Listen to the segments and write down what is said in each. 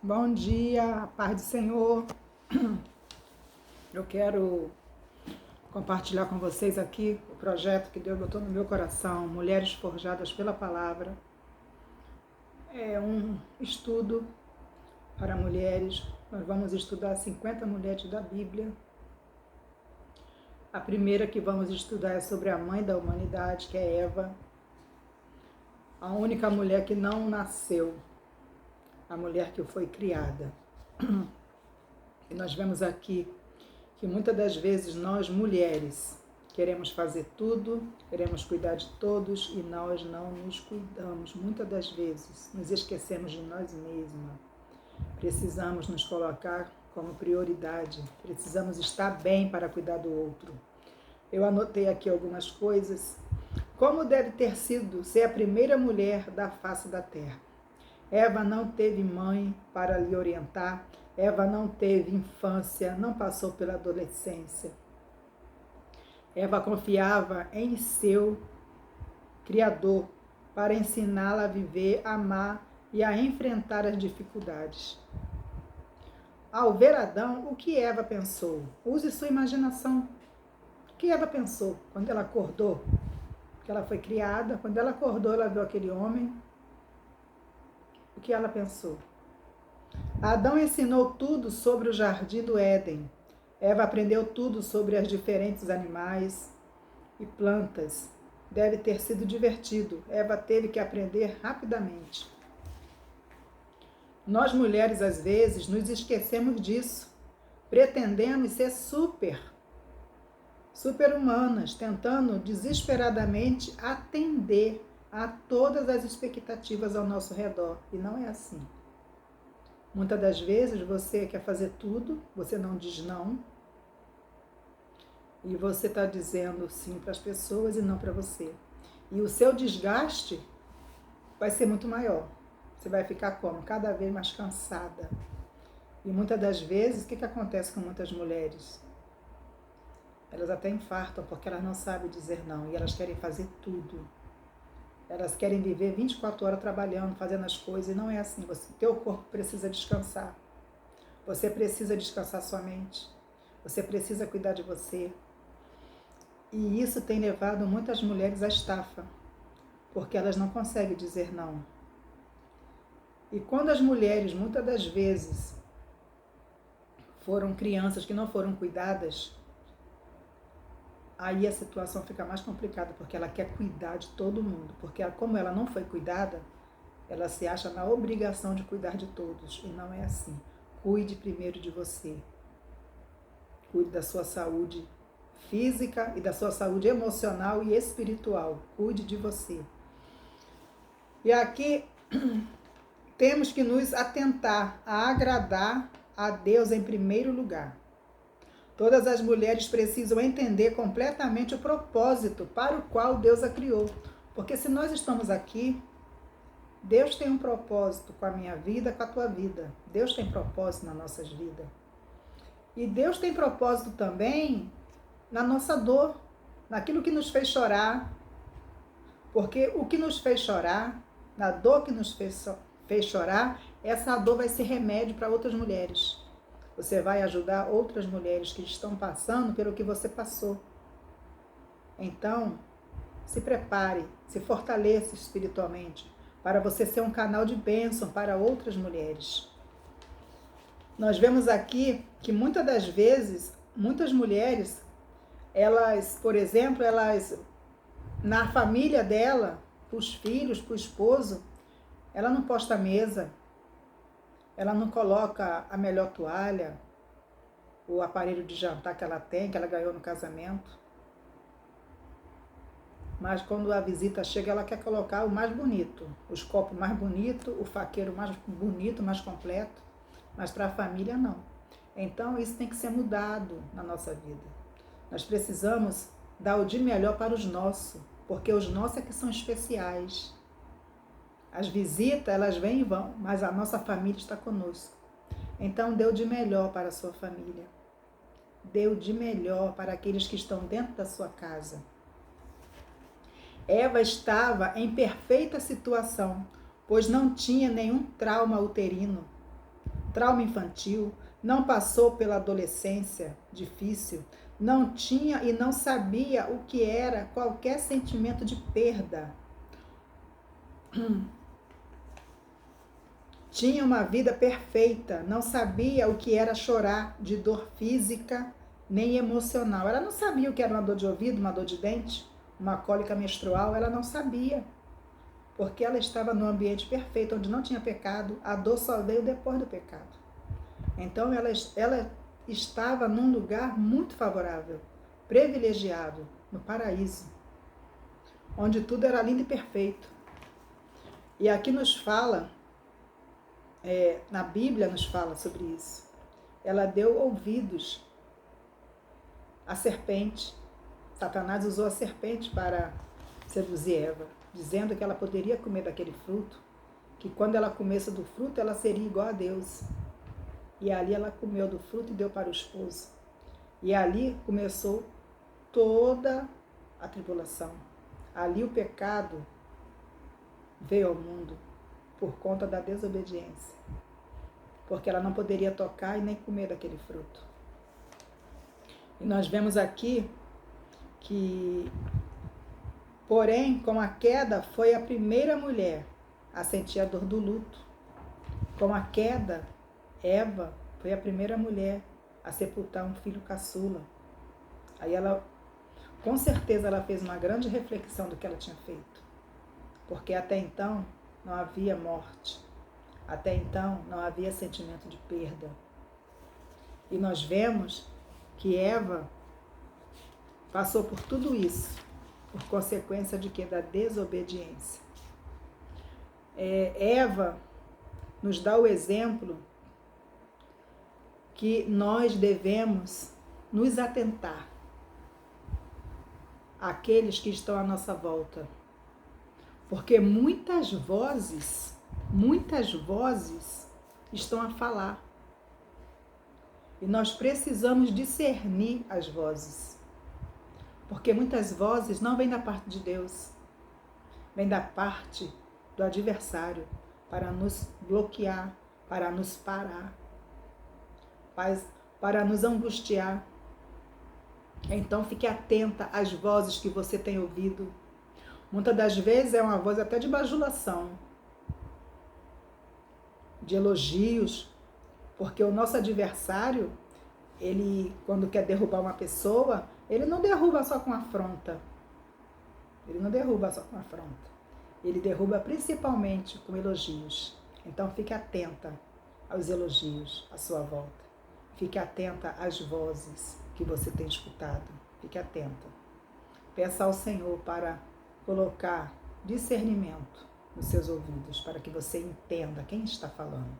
Bom dia, paz do Senhor. Eu quero compartilhar com vocês aqui o projeto que Deus botou no meu coração, Mulheres Forjadas pela Palavra. É um estudo para mulheres. Nós vamos estudar 50 mulheres da Bíblia. A primeira que vamos estudar é sobre a mãe da humanidade, que é Eva, a única mulher que não nasceu, a mulher que foi criada. E nós vemos aqui que muitas das vezes nós, mulheres, queremos fazer tudo, queremos cuidar de todos e nós não nos cuidamos. Muitas das vezes nos esquecemos de nós mesmas. Precisamos nos colocar como prioridade, precisamos estar bem para cuidar do outro. Eu anotei aqui algumas coisas. Como deve ter sido ser a primeira mulher da face da terra? Eva não teve mãe para lhe orientar, Eva não teve infância, não passou pela adolescência. Eva confiava em seu Criador para ensiná-la a viver, a amar e a enfrentar as dificuldades. Ao ver Adão, o que Eva pensou? Use sua imaginação. O que Eva pensou quando ela acordou? Que ela foi criada, quando ela acordou, ela viu aquele homem. O que ela pensou? Adão ensinou tudo sobre o jardim do Éden. Eva aprendeu tudo sobre os diferentes animais e plantas. Deve ter sido divertido. Eva teve que aprender rapidamente. Nós mulheres, às vezes, nos esquecemos disso. Pretendemos ser super-humanas, tentando desesperadamente atender a todas as expectativas ao nosso redor. E não é assim. Muitas das vezes você quer fazer tudo, você não diz não. E você está dizendo sim para as pessoas e não para você. E o seu desgaste vai ser muito maior. Você vai ficar como? Cada vez mais cansada. E muitas das vezes, o que acontece com muitas mulheres? Elas até infartam porque elas não sabem dizer não. E elas querem fazer tudo. Elas querem viver 24 horas trabalhando, fazendo as coisas, e não é assim. Teu corpo precisa descansar. Você precisa descansar sua mente. Você precisa cuidar de você. E isso tem levado muitas mulheres à estafa, porque elas não conseguem dizer não. E quando as mulheres, muitas das vezes, foram crianças que não foram cuidadas, aí a situação fica mais complicada, porque ela quer cuidar de todo mundo. Porque como ela não foi cuidada, ela se acha na obrigação de cuidar de todos. E não é assim. Cuide primeiro de você. Cuide da sua saúde física e da sua saúde emocional e espiritual. Cuide de você. E aqui temos que nos atentar a agradar a Deus em primeiro lugar. Todas as mulheres precisam entender completamente o propósito para o qual Deus a criou. Porque se nós estamos aqui, Deus tem um propósito com a minha vida, com a tua vida. Deus tem propósito nas nossas vidas. E Deus tem propósito também na nossa dor, naquilo que nos fez chorar. Porque o que nos fez chorar, na dor que nos fez chorar, essa dor vai ser remédio para outras mulheres. Você vai ajudar outras mulheres que estão passando pelo que você passou. Então, se prepare, se fortaleça espiritualmente, para você ser um canal de bênção para outras mulheres. Nós vemos aqui que muitas das vezes, muitas mulheres, elas, por exemplo, na família dela, para os filhos, para o esposo, ela não posta a mesa, ela não coloca a melhor toalha, o aparelho de jantar que ela tem, que ela ganhou no casamento. Mas quando a visita chega, ela quer colocar o mais bonito, os copos mais bonitos, o faqueiro mais bonito, mais completo. Mas para a família, não. Então, isso tem que ser mudado na nossa vida. Nós precisamos dar o de melhor para os nossos, porque os nossos é que são especiais. As visitas, elas vêm e vão, mas a nossa família está conosco. Então, dê o de melhor para a sua família. Dê o de melhor para aqueles que estão dentro da sua casa. Eva estava em perfeita situação, pois não tinha nenhum trauma uterino. trauma infantil, não passou pela adolescência difícil, não tinha e não sabia o que era qualquer sentimento de perda. Tinha uma vida perfeita, não sabia o que era chorar de dor física nem emocional. Ela não sabia o que era uma dor de ouvido, uma dor de dente, uma cólica menstrual, ela não sabia. Porque ela estava no ambiente perfeito, onde não tinha pecado, a dor só veio depois do pecado. Então ela estava num lugar muito favorável, privilegiado, no paraíso, onde tudo era lindo e perfeito. E aqui nos fala, na Bíblia nos fala sobre isso. Ela deu ouvidos à serpente. Satanás usou a serpente para seduzir Eva, dizendo que ela poderia comer daquele fruto, que quando ela comesse do fruto, ela seria igual a Deus. E ali ela comeu do fruto e deu para o esposo. E ali começou toda a tribulação. Ali o pecado veio ao mundo por conta da desobediência. Porque ela não poderia tocar e nem comer daquele fruto. E nós vemos aqui que, porém, com a queda, foi a primeira mulher a sentir a dor do luto. Com a queda, Eva foi a primeira mulher a sepultar um filho caçula. Aí ela, com certeza, ela fez uma grande reflexão do que ela tinha feito. Porque até então não havia morte. Até então não havia sentimento de perda. E nós vemos que Eva passou por tudo isso, por consequência de quê? Da desobediência. Eva nos dá o exemplo que nós devemos nos atentar àqueles que estão à nossa volta. Porque muitas vozes estão a falar. E nós precisamos discernir as vozes. Porque muitas vozes não vêm da parte de Deus, vêm da parte do adversário, para nos bloquear, para nos parar, para nos angustiar. Então fique atenta às vozes que você tem ouvido. Muitas das vezes é uma voz até de bajulação, de elogios, porque o nosso adversário, ele, quando quer derrubar uma pessoa, ele não derruba só com afronta. Ele não derruba só com afronta. Ele derruba principalmente com elogios. Então fique atenta aos elogios à sua volta. Fique atenta às vozes que você tem escutado. Fique atenta. Peça ao Senhor para colocar discernimento nos seus ouvidos, para que você entenda quem está falando.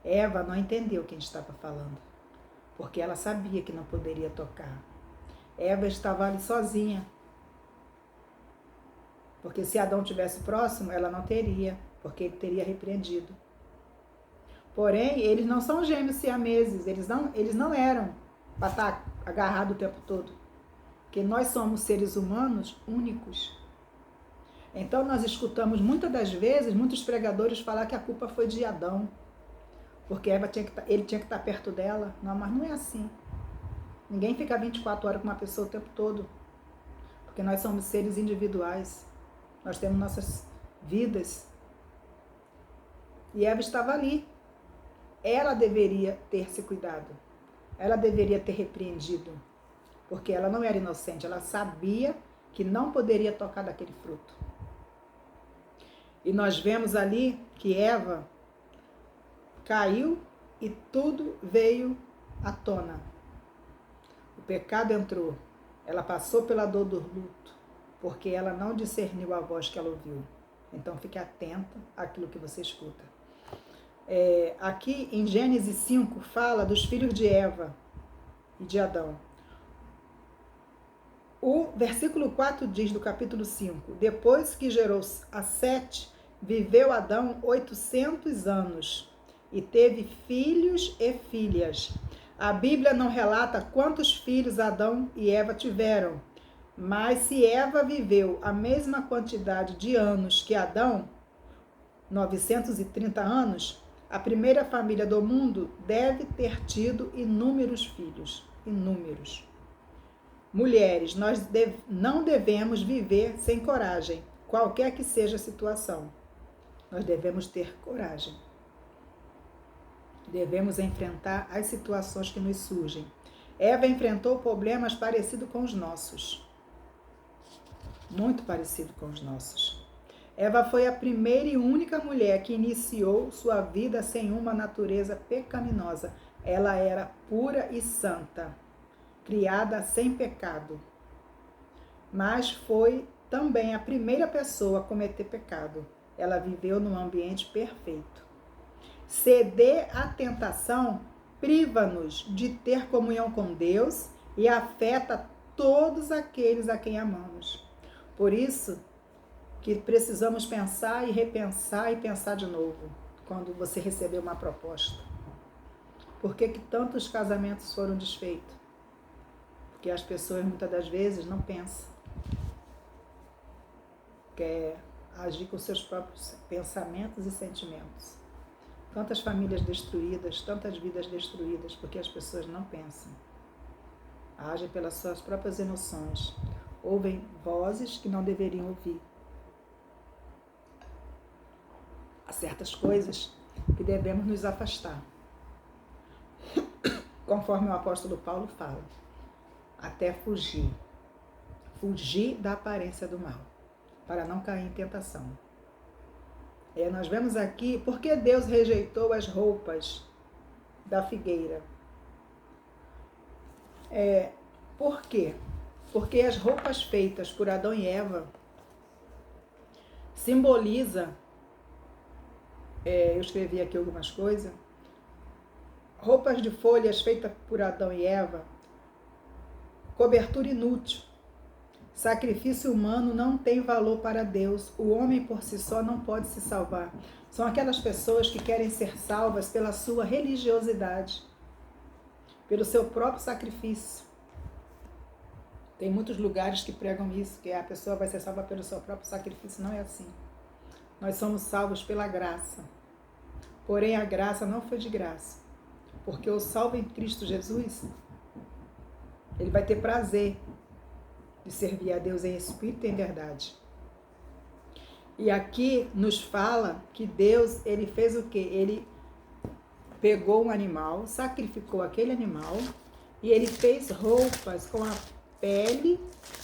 Eva não entendeu quem estava falando, porque ela sabia que não poderia tocar. Eva estava ali sozinha, porque se Adão estivesse próximo, ela não teria, porque ele teria repreendido. Porém, eles não são gêmeos siameses, eles não eram para estar agarrados o tempo todo, porque nós somos seres humanos únicos. Então nós escutamos muitas das vezes, muitos pregadores falar que a culpa foi de Adão, porque ele tinha que estar perto dela. Não, mas não é assim. Ninguém fica 24 horas com uma pessoa o tempo todo, porque nós somos seres individuais, nós temos nossas vidas. E Eva estava ali. Ela deveria ter se cuidado, ela deveria ter repreendido, porque ela não era inocente, ela sabia que não poderia tocar daquele fruto. E nós vemos ali que Eva caiu e tudo veio à tona. O pecado entrou, ela passou pela dor do luto, porque ela não discerniu a voz que ela ouviu. Então fique atenta àquilo que você escuta. Aqui em Gênesis 5 fala dos filhos de Eva e de Adão. O versículo 4 diz do capítulo 5: depois que gerou a Sete, viveu Adão 800 anos e teve filhos e filhas. A Bíblia não relata quantos filhos Adão e Eva tiveram, mas se Eva viveu a mesma quantidade de anos que Adão, 930 anos, A primeira família do mundo deve ter tido inúmeros filhos. Inúmeros. Mulheres, nós não devemos viver sem coragem, qualquer que seja a situação. Nós devemos ter coragem. Devemos enfrentar as situações que nos surgem. Eva enfrentou problemas parecidos com os nossos. Muito parecido com os nossos. Eva foi a primeira e única mulher que iniciou sua vida sem uma natureza pecaminosa. Ela era pura e santa, criada sem pecado. Mas foi também a primeira pessoa a cometer pecado. Ela viveu num ambiente perfeito. Ceder à tentação priva-nos de ter comunhão com Deus e afeta todos aqueles a quem amamos. Por isso que precisamos pensar e repensar e pensar de novo quando você receber uma proposta. Por que tantos casamentos foram desfeitos? Porque as pessoas muitas das vezes não pensam. Quer agir com seus próprios pensamentos e sentimentos. Tantas famílias destruídas, tantas vidas destruídas, porque as pessoas não pensam. Agem pelas suas próprias emoções. Ouvem vozes que não deveriam ouvir. Há certas coisas que devemos nos afastar. Conforme o apóstolo Paulo fala. Até fugir. Fugir da aparência do mal. Para não cair em tentação. Nós vemos aqui porque Deus rejeitou as roupas da figueira. Por quê? Porque as roupas feitas por Adão e Eva simboliza, eu escrevi aqui algumas coisas, roupas de folhas feitas por Adão e Eva, cobertura inútil. Sacrifício humano não tem valor para Deus. O homem por si só não pode se salvar. São aquelas pessoas que querem ser salvas pela sua religiosidade, pelo seu próprio sacrifício. Tem muitos lugares que pregam isso, que a pessoa vai ser salva pelo seu próprio sacrifício. Não é assim. Nós somos salvos pela graça. Porém, a graça não foi de graça. Porque o salvo em Cristo Jesus, ele vai ter prazer de servir a Deus em espírito e em verdade. E aqui nos fala que Deus, ele fez o quê? Ele pegou um animal, sacrificou aquele animal e ele fez roupas com a pele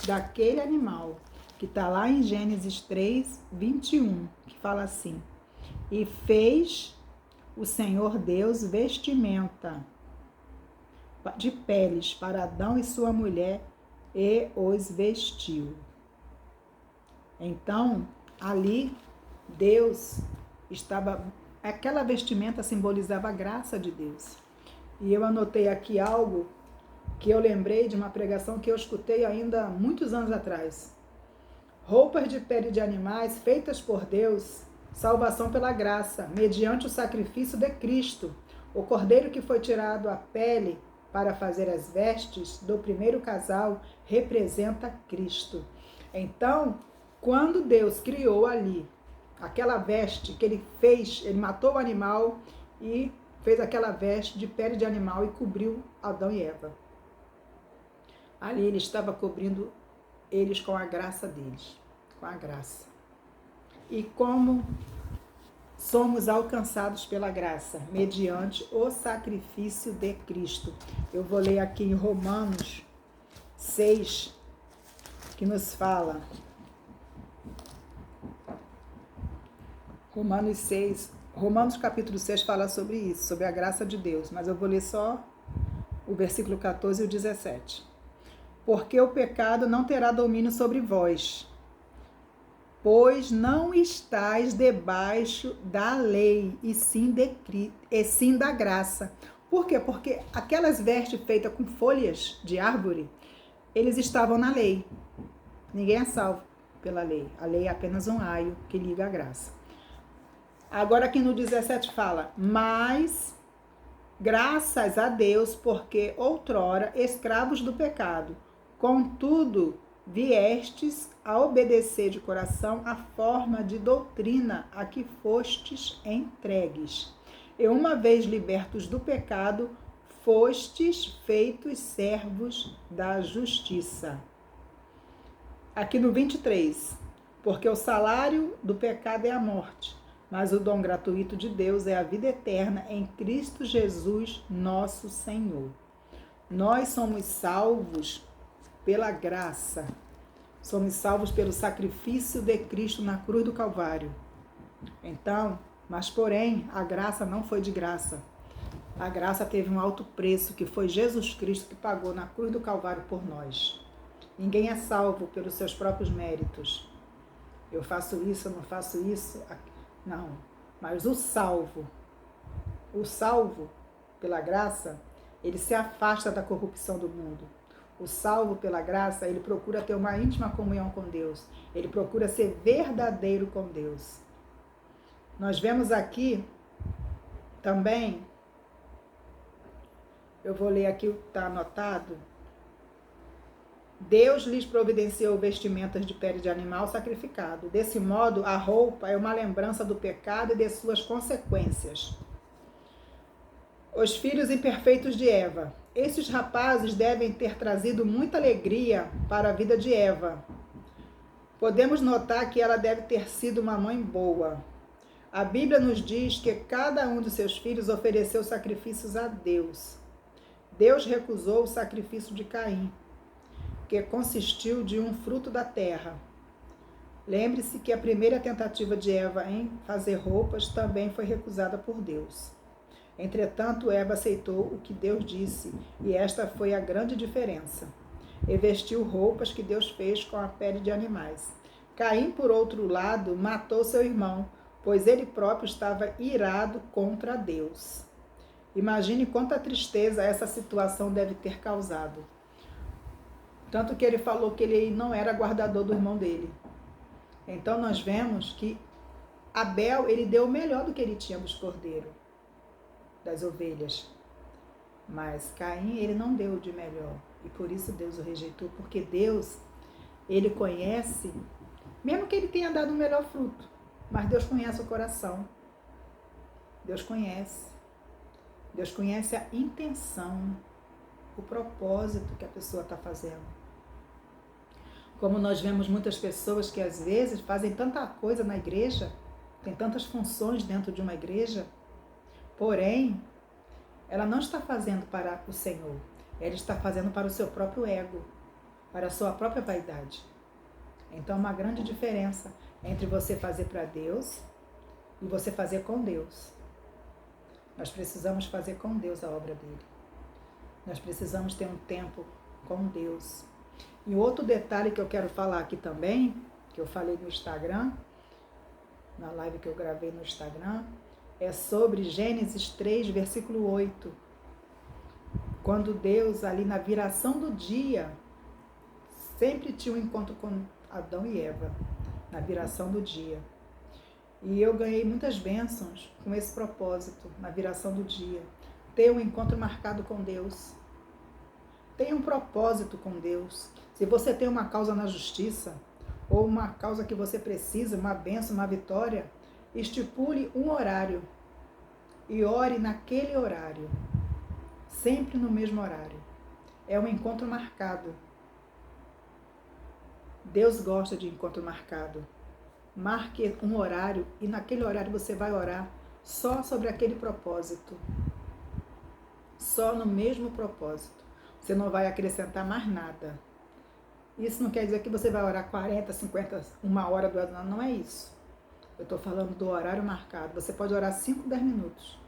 daquele animal, que está lá em Gênesis 3, 21, que fala assim: e fez o Senhor Deus vestimenta de peles para Adão e sua mulher, e os vestiu. Então, ali, Deus estava... Aquela vestimenta simbolizava a graça de Deus. E eu anotei aqui algo que eu lembrei de uma pregação que eu escutei ainda há muitos anos atrás. Roupas de pele de animais feitas por Deus, salvação pela graça, mediante o sacrifício de Cristo. O cordeiro que foi tirado a pele para fazer as vestes do primeiro casal representa Cristo. Então, quando Deus criou ali aquela veste que ele fez, ele matou o animal e fez aquela veste de pele de animal e cobriu Adão e Eva. Ali ele estava cobrindo eles com a graça deles, com a graça. E como somos alcançados pela graça, mediante o sacrifício de Cristo. Eu vou ler aqui em Romanos 6, que nos fala. Romanos capítulo 6 fala sobre isso, sobre a graça de Deus, mas eu vou ler só o versículo 14 e o 17. Porque o pecado não terá domínio sobre vós, pois não estáis debaixo da lei, e sim da graça. Por quê? Porque aquelas vestes feitas com folhas de árvore, eles estavam na lei. Ninguém é salvo pela lei. A lei é apenas um aio que liga a graça. Agora aqui no 17 fala, mas graças a Deus, porque outrora escravos do pecado, contudo viestes a obedecer de coração a forma de doutrina a que fostes entregues. E uma vez libertos do pecado, fostes feitos servos da justiça. Aqui no 23, porque o salário do pecado é a morte, mas o dom gratuito de Deus é a vida eterna em Cristo Jesus, nosso Senhor. Nós somos salvos pela graça, somos salvos pelo sacrifício de Cristo na cruz do Calvário. Então, mas porém, a graça não foi de graça. A graça teve um alto preço, que foi Jesus Cristo que pagou na cruz do Calvário por nós. Ninguém é salvo pelos seus próprios méritos. Eu faço isso, eu não faço isso. Não. Mas o salvo pela graça, ele se afasta da corrupção do mundo. O salvo pela graça, ele procura ter uma íntima comunhão com Deus. Ele procura ser verdadeiro com Deus. Nós vemos aqui também, eu vou ler aqui o que está anotado. Deus lhes providenciou vestimentas de pele de animal sacrificado. Desse modo, a roupa é uma lembrança do pecado e de suas consequências. Os filhos imperfeitos de Eva. Esses rapazes devem ter trazido muita alegria para a vida de Eva. Podemos notar que ela deve ter sido uma mãe boa. A Bíblia nos diz que cada um dos seus filhos ofereceu sacrifícios a Deus. Deus recusou o sacrifício de Caim, que consistiu de um fruto da terra. Lembre-se que a primeira tentativa de Eva em fazer roupas também foi recusada por Deus. Entretanto, Eva aceitou o que Deus disse, e esta foi a grande diferença. E vestiu roupas que Deus fez com a pele de animais. Caim, por outro lado, matou seu irmão, pois ele próprio estava irado contra Deus. Imagine quanta tristeza essa situação deve ter causado. Tanto que ele falou que ele não era guardador do irmão dele. Então nós vemos que Abel, ele deu o melhor do que ele tinha dos cordeiros, das ovelhas. Mas Caim, ele não deu de melhor. E por isso Deus o rejeitou, porque Deus, ele conhece, mesmo que ele tenha dado o melhor fruto, mas Deus conhece o coração. Deus conhece. Deus conhece a intenção, o propósito que a pessoa está fazendo. Como nós vemos muitas pessoas que às vezes fazem tanta coisa na igreja, tem tantas funções dentro de uma igreja, porém, ela não está fazendo para o Senhor, ela está fazendo para o seu próprio ego, para a sua própria vaidade. Então, uma grande diferença entre você fazer para Deus e você fazer com Deus. Nós precisamos fazer com Deus a obra dele. Nós precisamos ter um tempo com Deus. E outro detalhe que eu quero falar aqui também, que eu falei no Instagram, na live que eu gravei no Instagram, é sobre Gênesis 3, versículo 8. Quando Deus, ali na viração do dia, sempre tinha um encontro com Adão e Eva, na viração do dia. E eu ganhei muitas bênçãos com esse propósito, na viração do dia. Ter um encontro marcado com Deus. Tenha um propósito com Deus. Se você tem uma causa na justiça, ou uma causa que você precisa, uma bênção, uma vitória, estipule um horário e ore naquele horário. Sempre no mesmo horário. É um encontro marcado. Deus gosta de encontro marcado. Marque um horário e naquele horário você vai orar só sobre aquele propósito. Só no mesmo propósito. Você não vai acrescentar mais nada. Isso não quer dizer que você vai orar 40, 50, 1 hora, 2 horas. Não é isso. Eu estou falando do horário marcado. Você pode orar 5, 10 minutos.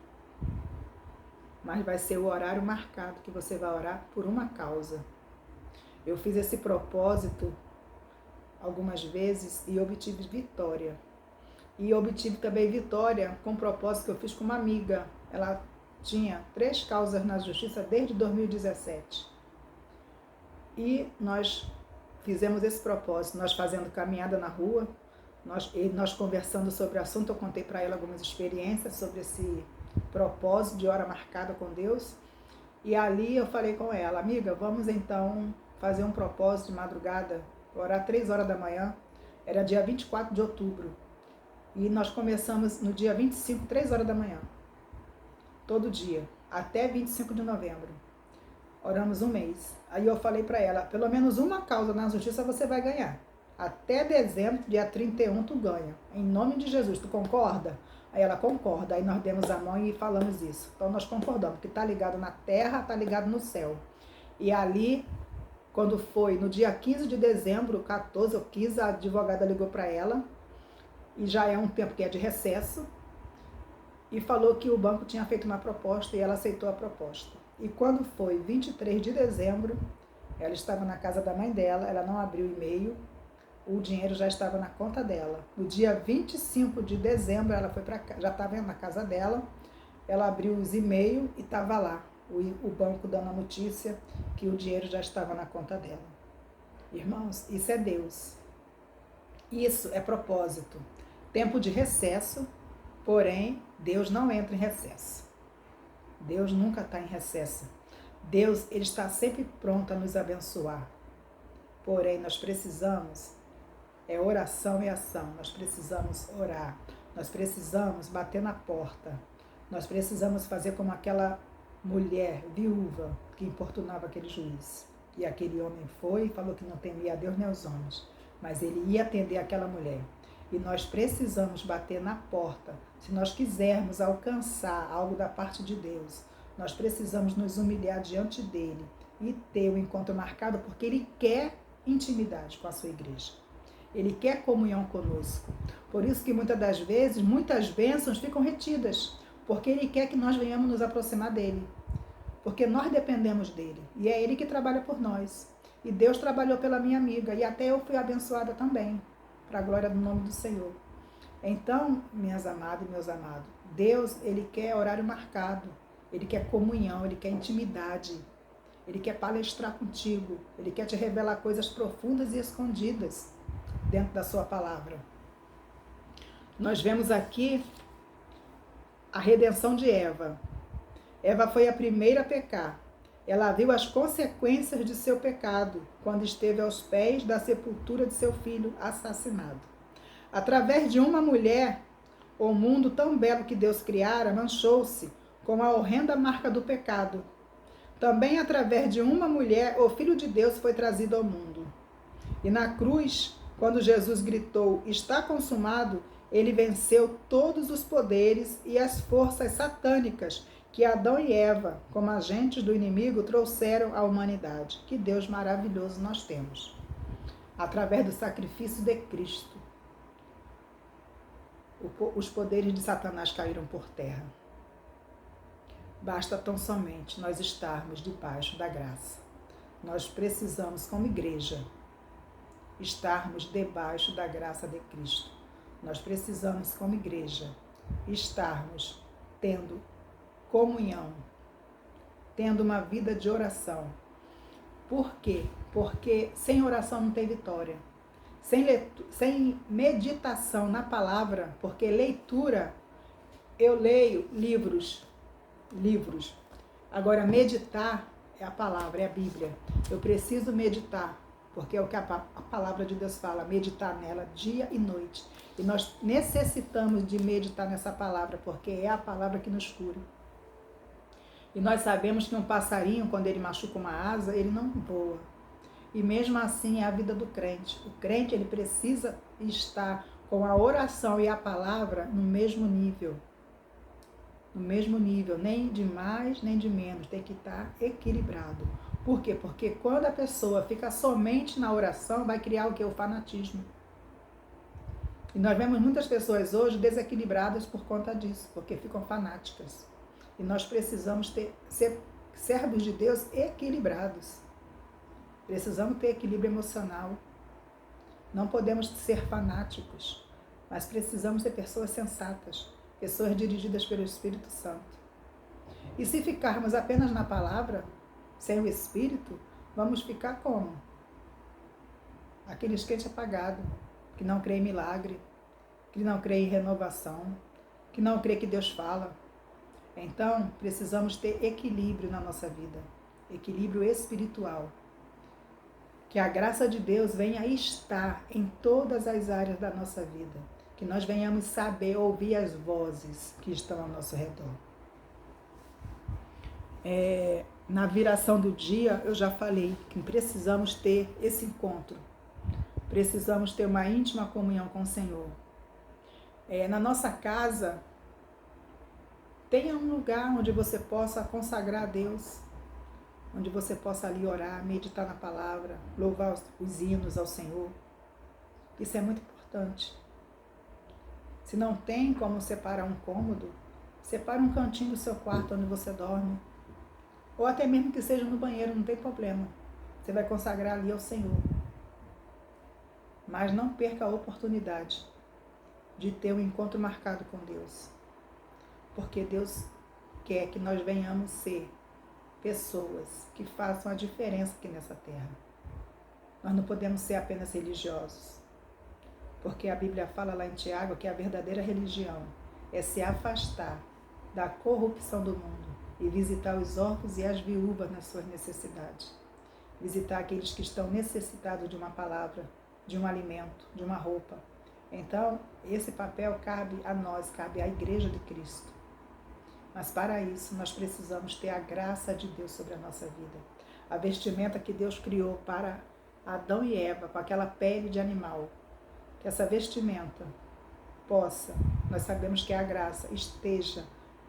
Mas vai ser o horário marcado que você vai orar por uma causa. Eu fiz esse propósito algumas vezes e obtive vitória. E obtive também vitória com o propósito que eu fiz com uma amiga. Ela tinha 3 causas na justiça desde 2017. E nós fizemos esse propósito, nós fazendo caminhada na rua, nós conversando sobre o assunto, eu contei para ela algumas experiências sobre esse propósito de hora marcada com Deus. E ali eu falei com ela, amiga, vamos então fazer um propósito de madrugada, orar 3 horas da manhã, era dia 24 de outubro. E nós começamos no dia 25, 3 horas da manhã. todo dia, até 25 de novembro. Oramos um mês. Aí eu falei para ela, pelo menos uma causa na justiça você vai ganhar. Até dezembro, dia 31, tu ganha. Em nome de Jesus, tu concorda? Aí ela concorda. Aí nós demos a mão e falamos isso. Então nós concordamos que tá ligado na terra, tá ligado no céu. E ali, quando foi no dia 15 de dezembro, 14 ou 15, a advogada ligou para ela, e já é um tempo que é de recesso, e falou que o banco tinha feito uma proposta e ela aceitou a proposta. E quando foi 23 de dezembro, ela estava na casa da mãe dela, ela não abriu o e-mail, o dinheiro já estava na conta dela. No dia 25 de dezembro, ela foi para já estava na casa dela, ela abriu os e-mails e estava lá, o banco dando a notícia que o dinheiro já estava na conta dela. Irmãos, isso é Deus. Isso é propósito. Tempo de recesso, porém, Deus não entra em recesso. Deus nunca está em recesso. Deus, ele está sempre pronto a nos abençoar. Porém, nós precisamos, oração e ação. Nós precisamos orar. Nós precisamos bater na porta. Nós precisamos fazer como aquela mulher viúva que importunava aquele juiz. E aquele homem foi e falou que não temia a Deus nem aos homens. Mas ele ia atender aquela mulher. E nós precisamos bater na porta. Se nós quisermos alcançar algo da parte de Deus, nós precisamos nos humilhar diante dele e ter o encontro marcado, porque ele quer intimidade com a sua igreja. Ele quer comunhão conosco. Por isso que muitas das vezes, muitas bênçãos ficam retidas, porque ele quer que nós venhamos nos aproximar dele. Porque nós dependemos dele. E é ele que trabalha por nós. E Deus trabalhou pela minha amiga. E até eu fui abençoada também. Para a glória do nome do Senhor. Então, minhas amadas e meus amados, Deus, ele quer horário marcado. Ele quer comunhão, ele quer intimidade. Ele quer palestrar contigo. Ele quer te revelar coisas profundas e escondidas dentro da sua palavra. Nós vemos aqui a redenção de Eva. Eva foi a primeira a pecar. Ela viu as consequências de seu pecado quando esteve aos pés da sepultura de seu filho assassinado. Através de uma mulher, o mundo tão belo que Deus criara manchou-se com a horrenda marca do pecado. Também através de uma mulher, o Filho de Deus foi trazido ao mundo. E na cruz, quando Jesus gritou, está consumado, ele venceu todos os poderes e as forças satânicas que Adão e Eva, como agentes do inimigo, trouxeram à humanidade. Que Deus maravilhoso nós temos. Através do sacrifício de Cristo, os poderes de Satanás caíram por terra. Basta tão somente nós estarmos debaixo da graça. Nós precisamos, como igreja, estarmos debaixo da graça de Cristo. Nós precisamos, como igreja, estarmos tendo comunhão, tendo uma vida de oração. Por quê? Porque sem oração não tem vitória. Sem meditação na palavra, porque leitura, eu leio livros. Agora, meditar é a palavra, é a Bíblia. Eu preciso meditar, porque é o que a palavra de Deus fala, meditar nela dia e noite. E nós necessitamos de meditar nessa palavra, porque é a palavra que nos cura. E nós sabemos que um passarinho, quando ele machuca uma asa, ele não voa. E mesmo assim é a vida do crente. O crente, ele precisa estar com a oração e a palavra no mesmo nível. No mesmo nível, nem de mais, nem de menos. Tem que estar equilibrado. Por quê? Porque quando a pessoa fica somente na oração, vai criar o que? O fanatismo. E nós vemos muitas pessoas hoje desequilibradas por conta disso, porque ficam fanáticas. E nós precisamos ser servos de Deus equilibrados. Precisamos ter equilíbrio emocional. Não podemos ser fanáticos, mas precisamos ser pessoas sensatas, pessoas dirigidas pelo Espírito Santo. E se ficarmos apenas na palavra, sem o Espírito, vamos ficar como? Aqueles crentes apagados, que não creem em milagre, que não creem em renovação, que não creem que Deus fala. Então, precisamos ter equilíbrio na nossa vida, equilíbrio espiritual. Que a graça de Deus venha estar em todas as áreas da nossa vida. Que nós venhamos saber ouvir as vozes que estão ao nosso redor. Na viração do dia, eu já falei que precisamos ter esse encontro. Precisamos ter uma íntima comunhão com o Senhor. Na nossa casa, tenha um lugar onde você possa consagrar a Deus, onde você possa ali orar, meditar na palavra, louvar os hinos ao Senhor. Isso é muito importante. Se não tem como separar um cômodo, separa um cantinho do seu quarto onde você dorme. Ou até mesmo que seja no banheiro, não tem problema. Você vai consagrar ali ao Senhor. Mas não perca a oportunidade de ter um encontro marcado com Deus. Porque Deus quer que nós venhamos ser pessoas que façam a diferença aqui nessa terra. Nós não podemos ser apenas religiosos. Porque a Bíblia fala lá em Tiago que a verdadeira religião é se afastar da corrupção do mundo e visitar os órfãos e as viúvas nas suas necessidades. Visitar aqueles que estão necessitados de uma palavra, de um alimento, de uma roupa. Então, esse papel cabe a nós, cabe à Igreja de Cristo. Mas para isso, nós precisamos ter a graça de Deus sobre a nossa vida. A vestimenta que Deus criou para Adão e Eva, com aquela pele de animal. Que essa vestimenta possa, nós sabemos que é a graça, esteja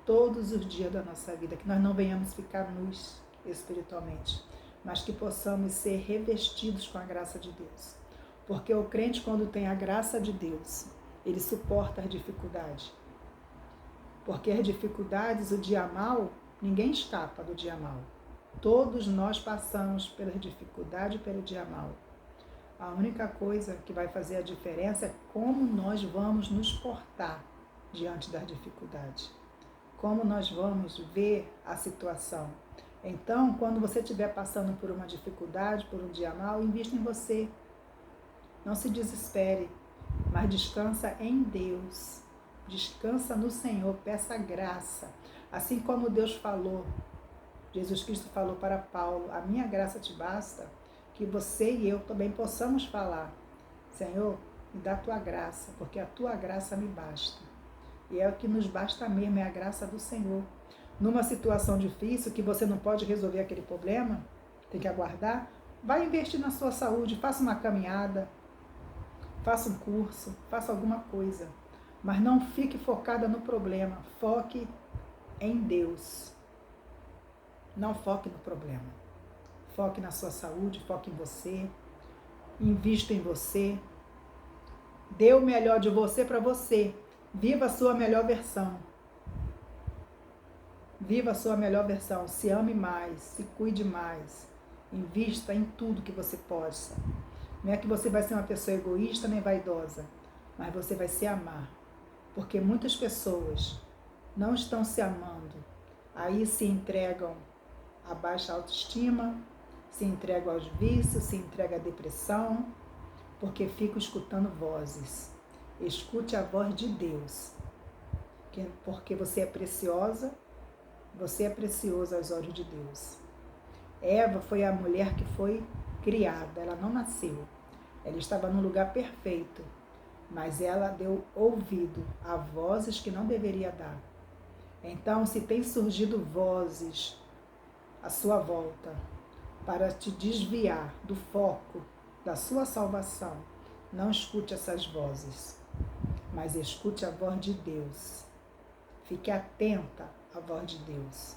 todos os dias da nossa vida, que nós não venhamos ficar nus espiritualmente, mas que possamos ser revestidos com a graça de Deus. Porque o crente, quando tem a graça de Deus, ele suporta as dificuldades. Porque as dificuldades, o dia mal, ninguém escapa do dia mal. Todos nós passamos pelas dificuldades e pelo dia mal. A única coisa que vai fazer a diferença é como nós vamos nos portar diante das dificuldades. Como nós vamos ver a situação. Então, quando você estiver passando por uma dificuldade, por um dia mal, invista em você. Não se desespere, mas descansa em Deus. Descansa no Senhor, peça graça. Assim como Deus falou, Jesus Cristo falou para Paulo, a minha graça te basta, que você e eu também possamos falar, Senhor, me dá a tua graça, porque a tua graça me basta. E é o que nos basta mesmo, é a graça do Senhor. Numa situação difícil, que você não pode resolver aquele problema, tem que aguardar, vai investir na sua saúde, faça uma caminhada, faça um curso, faça alguma coisa. Mas não fique focada no problema, foque em Deus. Não foque no problema. Foque na sua saúde, foque em você, invista em você, dê o melhor de você para você, viva a sua melhor versão. Viva a sua melhor versão, se ame mais, se cuide mais, invista em tudo que você possa. Não é que você vai ser uma pessoa egoísta nem vaidosa, mas você vai se amar, porque muitas pessoas não estão se amando, aí se entregam à baixa autoestima, se entregam aos vícios, se entregam à depressão, porque ficam escutando vozes. Escute a voz de Deus, porque você é preciosa, você é precioso aos olhos de Deus. Eva foi a mulher que foi criada, ela não nasceu. Ela estava num lugar perfeito, mas ela deu ouvido a vozes que não deveria dar. Então, se tem surgido vozes à sua volta, para te desviar do foco da sua salvação, não escute essas vozes, mas escute a voz de Deus. Fique atenta à voz de Deus.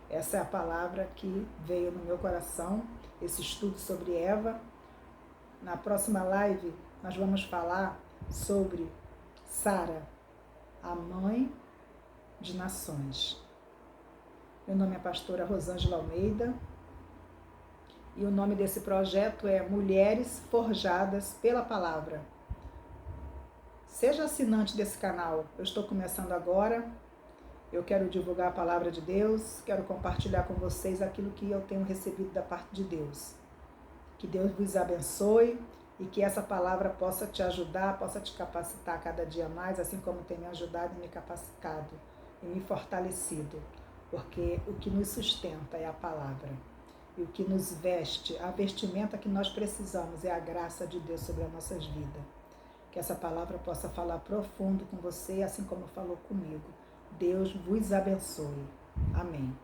Essa é a palavra que veio no meu coração, esse estudo sobre Eva. Na próxima live, nós vamos falar sobre Sara, a mãe de nações. Meu nome é pastora Rosângela Almeida. E o nome desse projeto é Mulheres Forjadas pela Palavra. Seja assinante desse canal. Eu estou começando agora. Eu quero divulgar a palavra de Deus. Quero compartilhar com vocês aquilo que eu tenho recebido da parte de Deus. Que Deus vos abençoe e que essa palavra possa te ajudar, possa te capacitar cada dia mais, assim como tem me ajudado e me capacitado e me fortalecido. Porque o que nos sustenta é a palavra. E o que nos veste, a vestimenta que nós precisamos é a graça de Deus sobre as nossas vidas. Que essa palavra possa falar profundo com você, assim como falou comigo. Deus vos abençoe. Amém.